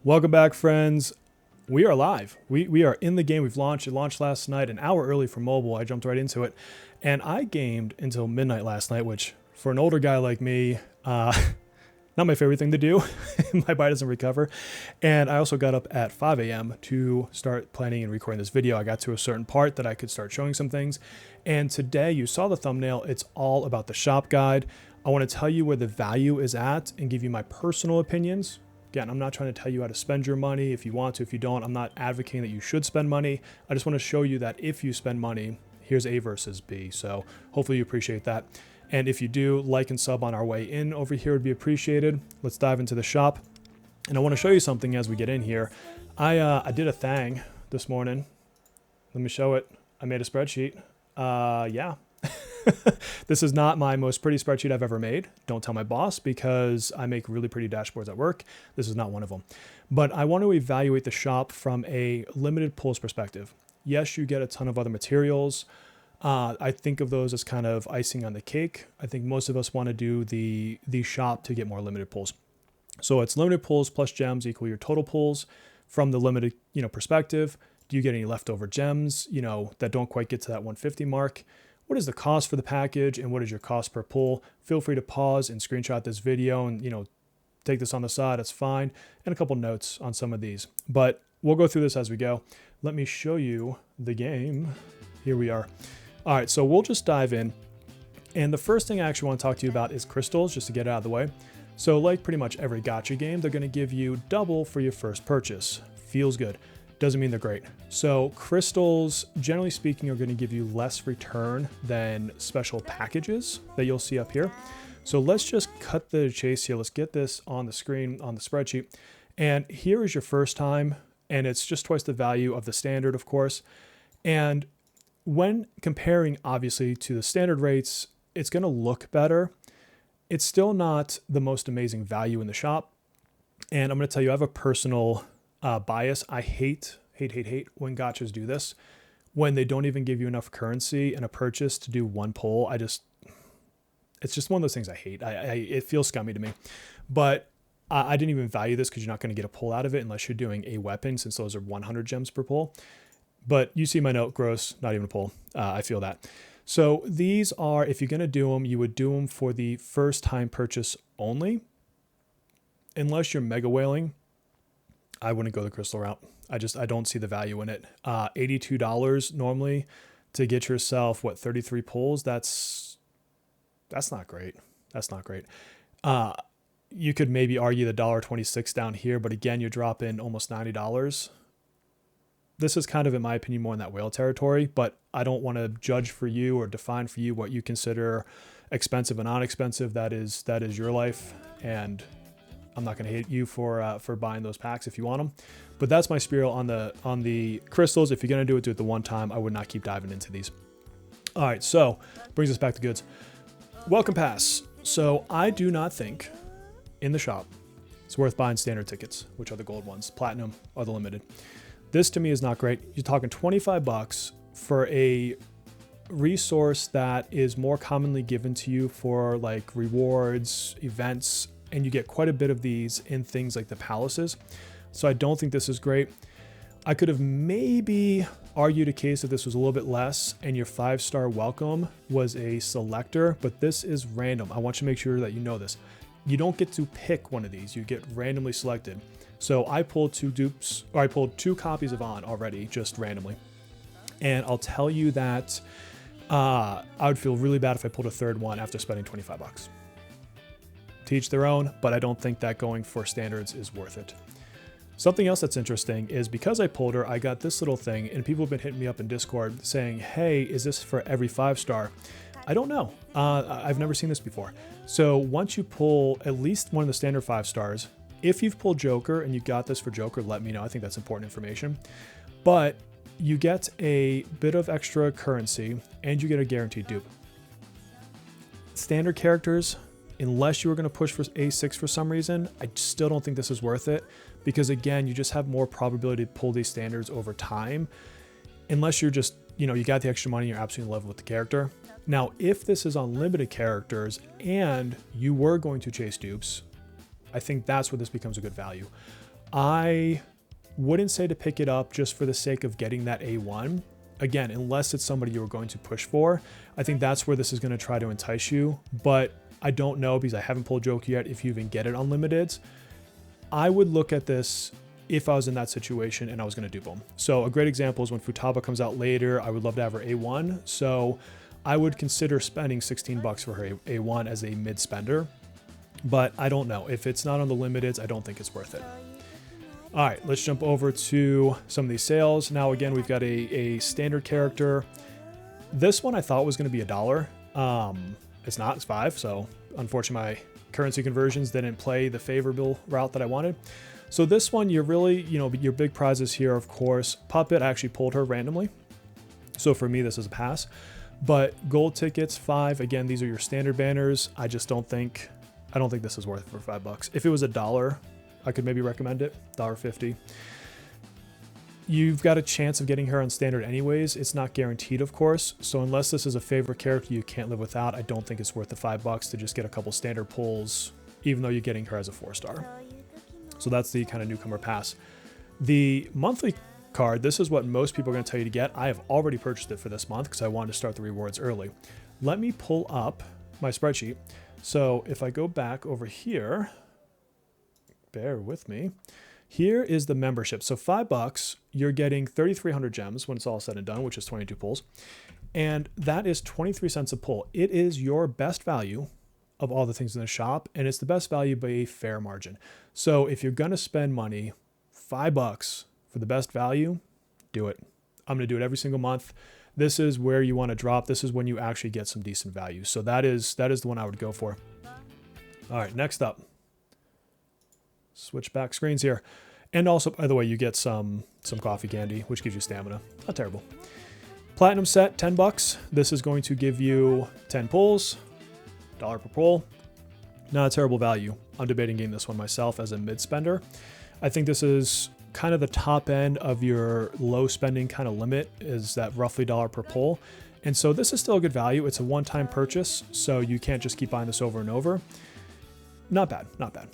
Welcome back, friends. We are live. We are in the game. We've launched. It launched last night, an hour early for mobile. I jumped right into it. And I gamed until midnight last night, which for an older guy like me, not my favorite thing to do. My body doesn't recover. And I also got up at 5 a.m. to start planning and recording this video. I got to a certain part that I could start showing some things. And today, you saw the thumbnail. It's all about the shop guide. I want to tell you where the value is at and give you my personal opinions. Again, I'm not trying to tell you how to spend your money. If you want to, if you don't, I'm not advocating that you should spend money. I just want to show you that if you spend money, here's A versus B. So hopefully you appreciate that. And if you do, like and sub on our way in over here would be appreciated. Let's dive into the shop. And I want to show you something as we get in here. I did a thing this morning. Let me show it. I made a spreadsheet. Yeah. This is not my most pretty spreadsheet I've ever made. Don't tell my boss because I make really pretty dashboards at work. This is not one of them. But I want to evaluate the shop from a limited pools perspective. Yes, you get a ton of other materials. I think of those as kind of icing on the cake. I think most of us want to do the shop to get more limited pools. So it's limited pools plus gems equal your total pools. From the limited, perspective, do you get any leftover gems, that don't quite get to that 150 mark? What is the cost for the package and what is your cost per pull? Feel free to pause and screenshot this video and, take this on the side. That's fine. And a couple notes on some of these, but we'll go through this as we go. Let me show you the game. Here we are. All right. So we'll just dive in. And the first thing I actually want to talk to you about is crystals, just to get it out of the way. So like pretty much every gacha game, they're going to give you double for your first purchase. Feels good. Doesn't mean they're great. So crystals, generally speaking, are going to give you less return than special packages that you'll see up here. So let's just cut the chase here. Let's get this on the screen, on the spreadsheet. And here is your first time, and it's just twice the value of the standard, of course. And when comparing, obviously, to the standard rates, it's going to look better. It's still not the most amazing value in the shop. And I'm going to tell you, I have a personal bias. I hate when gachas do this, when they don't even give you enough currency in a purchase to do one pull. It's just one of those things I hate. It feels scummy to me, but I didn't even value this because you're not going to get a pull out of it unless you're doing a weapon, since those are 100 gems per pull. But you see my note, gross, not even a pull. I feel that. So these are, if you're going to do them, you would do them for the first time purchase only. Unless you're mega whaling, I wouldn't go the crystal route. I don't see the value in it. $82 normally to get yourself, 33 pulls? That's not great. That's not great. You could maybe argue the $1.26 down here, but again, you're dropping almost $90. This is kind of, in my opinion, more in that whale territory, but I don't want to judge for you or define for you what you consider expensive and not expensive. That is your life, and I'm not going to hate you for buying those packs if you want them, but that's my spiel on the crystals. If you're going to do it the one time. I would not keep diving into these. All right, so brings us back to goods. Welcome pass. So I do not think in the shop it's worth buying standard tickets, which are the gold ones. Platinum are the limited. This to me is not great. You're talking $25 for a resource that is more commonly given to you for like rewards, events, and you get quite a bit of these in things like the palaces. So I don't think this is great. I could have maybe argued a case if this was a little bit less and your 5-star welcome was a selector, but this is random. I want you to make sure that you know this. You don't get to pick one of these. You get randomly selected. So I pulled 2 dupes, or I pulled 2 copies of On already, just randomly. And I'll tell you that I would feel really bad if I pulled a third one after spending $25. Teach their own, but I don't think that going for standards is worth it. Something else that's interesting is because I pulled her, I got this little thing, and people have been hitting me up in Discord saying, hey, is this for every 5-star? I don't know. I've never seen this before. So once you pull at least one of the standard 5 stars, if you've pulled Joker and you got this for Joker, let me know. I think that's important information. But you get a bit of extra currency and you get a guaranteed dupe. Standard characters, unless you were going to push for A6 for some reason, I still don't think this is worth it, because again, you just have more probability to pull these standards over time, unless you're just, you got the extra money, you're absolutely in love with the character. Now, if this is unlimited characters and you were going to chase dupes, I think that's where this becomes a good value. I wouldn't say to pick it up just for the sake of getting that A1. Again, unless it's somebody you're going to push for. I think that's where this is going to try to entice you, but I don't know because I haven't pulled Joker yet if you even get it on limiteds. I would look at this if I was in that situation and I was going to dupe them. So a great example is when Futaba comes out later, I would love to have her A1. So I would consider spending 16 bucks for her A1 as a mid spender, but I don't know. If it's not on the limiteds, I don't think it's worth it. All right, let's jump over to some of these sales. Now, again, we've got a standard character. This one I thought was going to be $1. It's not, it's $5. So unfortunately, my currency conversions didn't play the favorable route that I wanted. So this one, you're really, your big prizes here, of course. Puppet, I actually pulled her randomly. So for me, this is a pass. But gold tickets, $5. Again, these are your standard banners. I don't think this is worth it for $5. If it was $1, I could maybe recommend it, $1.50. You've got a chance of getting her on standard anyways. It's not guaranteed, of course. So unless this is a favorite character you can't live without, I don't think it's worth the $5 to just get a couple standard pulls, even though you're getting her as a 4-star. So that's the kind of newcomer pass. The monthly card, this is what most people are going to tell you to get. I have already purchased it for this month because I wanted to start the rewards early. Let me pull up my spreadsheet. So if I go back over here, bear with me. Here is the membership. So $5, you're getting 3,300 gems when it's all said and done, which is 22 pulls. And that is 23 cents a pull. It is your best value of all the things in the shop, and it's the best value by a fair margin. So if you're going to spend money, $5 for the best value, do it. I'm going to do it every single month. This is where you want to drop. This is when you actually get some decent value. So that is the one I would go for. All right, next up. Switch back screens here. And also, by the way, you get some coffee candy, which gives you stamina. Not terrible. Platinum set, $10. This is going to give you 10 pulls, $1 per pull. Not a terrible value. I'm debating getting this one myself as a mid spender. I think this is kind of the top end of your low spending kind of limit, is that roughly $1 per pull. And so this is still a good value. It's a one-time purchase, so you can't just keep buying this over and over. Not bad, not bad.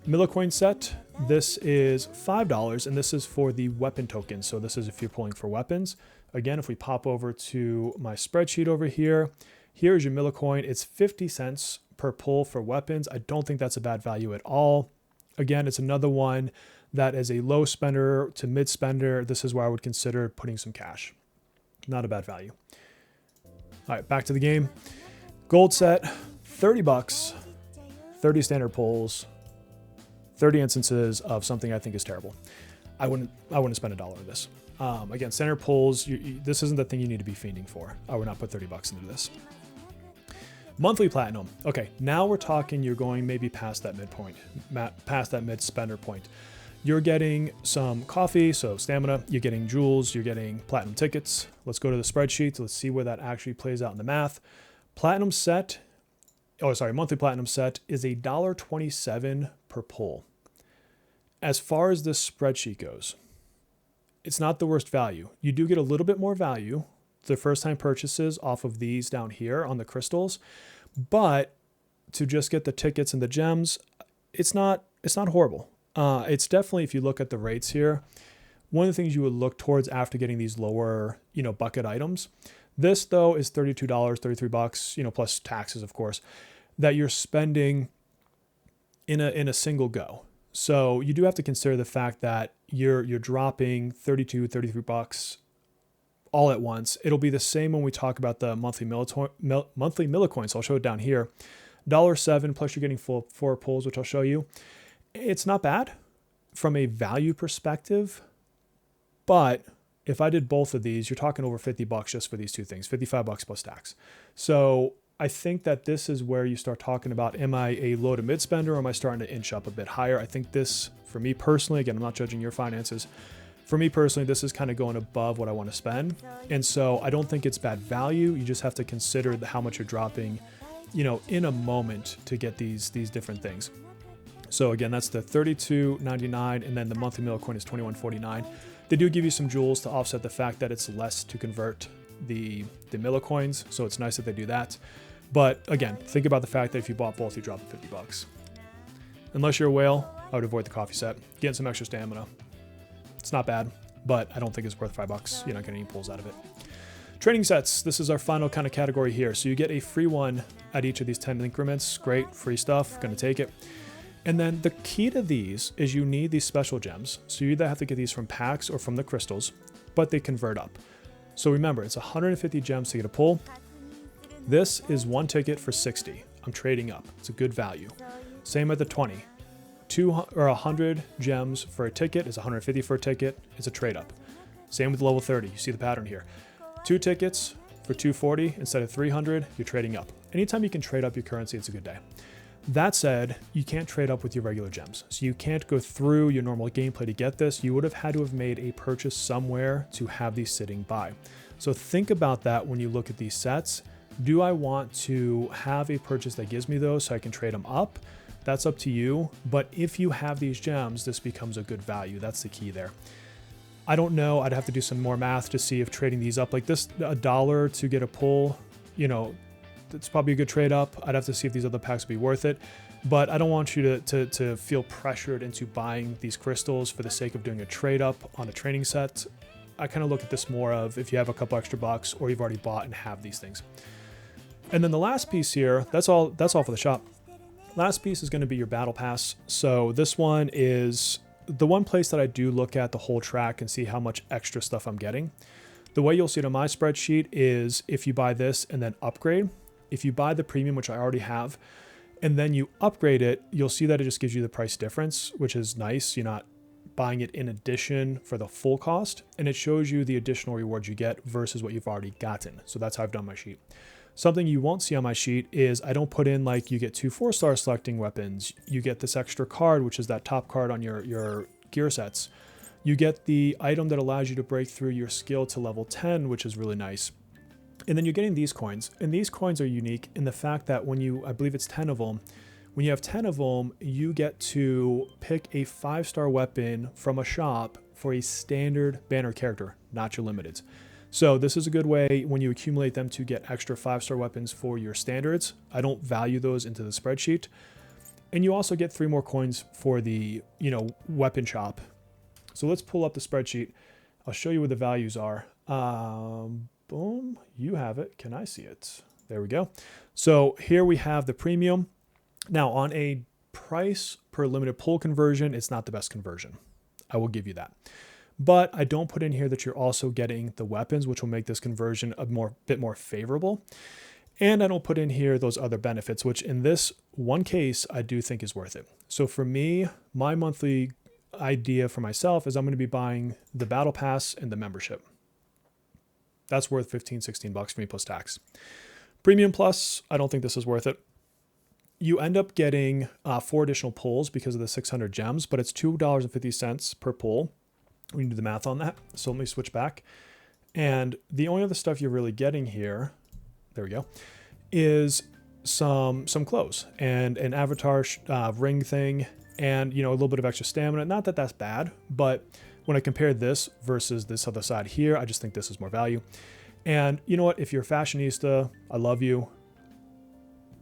Millicoin set, this is $5, and this is for the weapon tokens. So this is if you're pulling for weapons. Again, if we pop over to my spreadsheet over here, here's your Millicoin. It's 50 cents per pull for weapons. I don't think that's a bad value at all. Again, it's another one that is a low spender to mid spender. This is where I would consider putting some cash. Not a bad value. All right, back to the game. Gold set, $30, 30 standard pulls, 30 instances of something I think is terrible. I wouldn't spend $1 on this. Again, standard pulls, this isn't the thing you need to be fiending for. I would not put $30 into this. Monthly platinum. Okay, now we're talking, you're going maybe past that midpoint, past that mid spender point. You're getting some coffee, so stamina, you're getting jewels, you're getting platinum tickets. Let's go to the spreadsheet. Let's see where that actually plays out in the math. Platinum set, monthly platinum set is $1.27 per pull. As far as this spreadsheet goes, it's not the worst value. You do get a little bit more value the first time purchases off of these down here on the crystals, but to just get the tickets and the gems, it's not horrible. It's definitely, if you look at the rates here, one of the things you would look towards after getting these lower, bucket items. This though is $32, $33, plus taxes, of course, that you're spending in a single go. So you do have to consider the fact that you're dropping $32, $33 all at once. It'll be the same when we talk about the monthly millicoins. So I'll show it down here. $1.07 plus you're getting 4 pulls, which I'll show you. It's not bad from a value perspective, but if I did both of these, you're talking over $50 just for these two things, $55 plus tax. So I think that this is where you start talking about, am I a low to mid spender or am I starting to inch up a bit higher? I think this, for me personally, again, I'm not judging your finances. For me personally, this is kind of going above what I want to spend. And so I don't think it's bad value. You just have to consider how much you're dropping, in a moment to get these different things. So again, that's the $32.99, and then the monthly millicoin is $21.49. They do give you some jewels to offset the fact that it's less to convert the millicoins, so it's nice that they do that. But again, think about the fact that if you bought both, you drop $50. Unless you're a whale, I would avoid the coffee set. Getting some extra stamina. It's not bad, but I don't think it's worth $5. You're not getting any pulls out of it. Training sets. This is our final kind of category here. So you get a free one at each of these 10 increments. Great, free stuff. Gonna take it. And then the key to these is you need these special gems. So you either have to get these from packs or from the crystals, but they convert up. So remember, it's 150 gems to get a pull. This is one ticket for 60. I'm trading up. It's a good value. Same at the 20. 100 gems for a ticket is 150 for a ticket. It's a trade up. Same with level 30. You see the pattern here. 2 tickets for 240 instead of 300. You're trading up. Anytime you can trade up your currency, it's a good day. That said, you can't trade up with your regular gems. So you can't go through your normal gameplay to get this. You would have had to have made a purchase somewhere to have these sitting by. So think about that when you look at these sets. Do I want to have a purchase that gives me those so I can trade them up? That's up to you. But if you have these gems, this becomes a good value. That's the key there. I don't know. I'd have to do some more math to see if trading these up like this, $1 to get a pull, you know, it's probably a good trade up. I'd have to see if these other packs would be worth it. But I don't want you to feel pressured into buying these crystals for the sake of doing a trade up on a training set. I kind of look at this more of if you have a couple extra bucks or you've already bought and have these things. And then the last piece here, that's all for the shop. Last piece is going to be your battle pass. So this one is the one place that I do look at the whole track and see how much extra stuff I'm getting. The way you'll see it on my spreadsheet is if you buy this and then upgrade. If you buy the premium, which I already have, and then you upgrade it, you'll see that it just gives you the price difference, which is nice. You're not buying it in addition for the full cost, and it shows you the additional rewards you get versus what you've already gotten. So that's how I've done my sheet. Something you won't see on my sheet is I don't put in like you get 2 4-star selecting weapons. You get this extra card, which is that top card on your gear sets. You get the item that allows you to break through your skill to level 10, which is really nice. And then you're getting these coins, and these coins are unique in the fact that when you, I believe it's 10 of them, when you have 10 of them, you get to pick a 5-star weapon from a shop for a standard banner character, not your limiteds. So this is a good way when you accumulate them to get extra 5-star weapons for your standards. I don't value those into the spreadsheet. And you also get 3 more coins for the, weapon shop. So let's pull up the spreadsheet. I'll show you where the values are. Boom, you have it. Can I see it? There we go. So here we have the premium. Now on a price per limited pull conversion, it's not the best conversion. I will give you that. But I don't put in here that you're also getting the weapons, which will make this conversion a bit more favorable. And I don't put in here those other benefits, which in this one case, I do think is worth it. So for me, my monthly idea for myself is I'm going to be buying the battle pass and the membership. That's worth 15, 16 bucks for me plus tax. Premium plus, I don't think this is worth it. You end up getting 4 additional pulls because of the 600 gems, but it's $2.50 per pull. We can do the math on that. So let me switch back. And the only other stuff you're really getting here, there we go, is some clothes and an avatar ring thing and, a little bit of extra stamina. Not that that's bad, but when I compare this versus this other side here, I just think this is more value. And you know what? If you're a fashionista, I love you.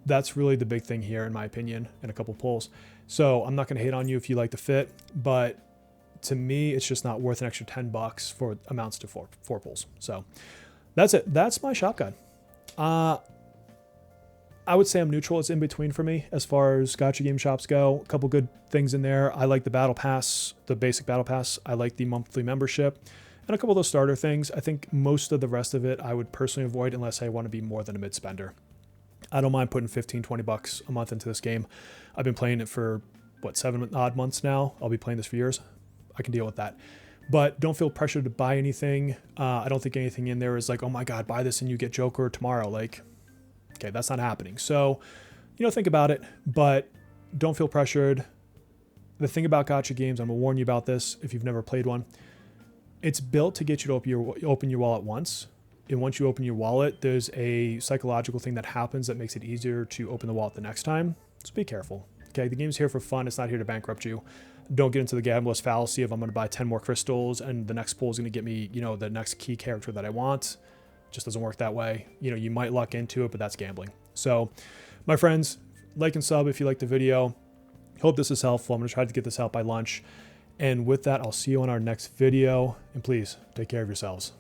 That's really the big thing here, in my opinion, and a couple pulls. So I'm not going to hate on you if you like the fit, but to me, it's just not worth an extra 10 bucks for amounts to four pulls. So that's it. That's my shop guide. I would say I'm neutral. It's in between for me as far as gacha game shops go. A couple good things in there. I like the battle pass, the basic battle pass. I like the monthly membership and a couple of those starter things. I think most of the rest of it I would personally avoid unless I want to be more than a mid spender. I don't mind putting 15, 20 bucks a month into this game. I've been playing it for 7 odd months now. I'll be playing this for years. I can deal with that. But don't feel pressured to buy anything. I don't think anything in there is like, oh my God, buy this and you get Joker tomorrow. Like, okay, that's not happening. So, think about it, but don't feel pressured. The thing about gacha games, I'm gonna warn you about this if you've never played one. It's built to get you to open your wallet once. And once you open your wallet, there's a psychological thing that happens that makes it easier to open the wallet the next time. So be careful. Okay, the game's here for fun. It's not here to bankrupt you. Don't get into the gambler's fallacy of I'm going to buy 10 more crystals and the next pull is going to get me, the next key character that I want. Just doesn't work that way. You might luck into it, but that's gambling. So, my friends, like and sub if you like the video. Hope this is helpful. I'm going to try to get this out by lunch. And with that, I'll see you on our next video. And please take care of yourselves.